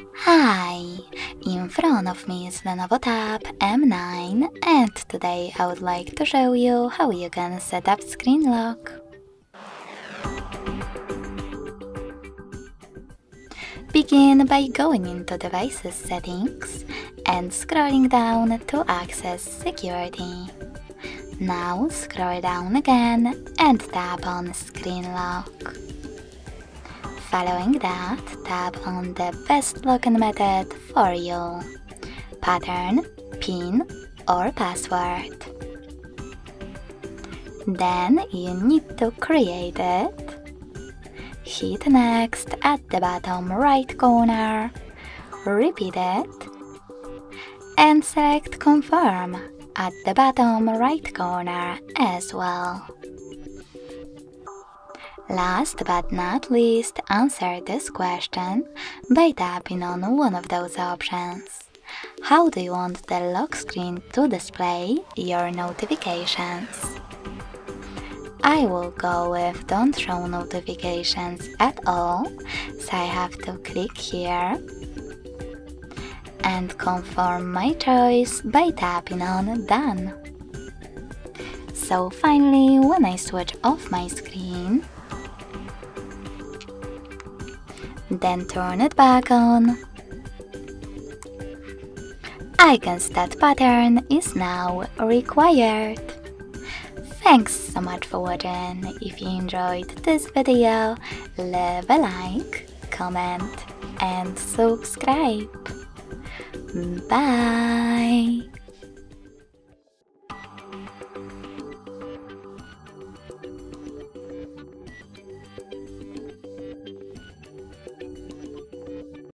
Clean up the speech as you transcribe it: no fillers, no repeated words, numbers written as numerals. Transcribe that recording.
Hi! In front of me is LENOVO TAB M9 and today I would like to show you how you can set up screen lock. Begin by going into Devices Settings and scrolling down to access Security. Now scroll down again and tap on Screen Lock. Following that, tap on the best login method for you: pattern, PIN or password. Then you need to create it. Hit Next at the bottom right corner, repeat it, and select Confirm at the bottom right corner as well. Last but not least, answer this question by tapping on one of those options. How do you want the lock screen to display your notifications? I will go with Don't Show Notifications at all, so I have to click here and confirm my choice by tapping on Done. So finally, when I switch off my screen, then turn it back on, I can see that pattern is now required. Thanks so much for watching. If you enjoyed this video, leave a like, comment and subscribe. Bye!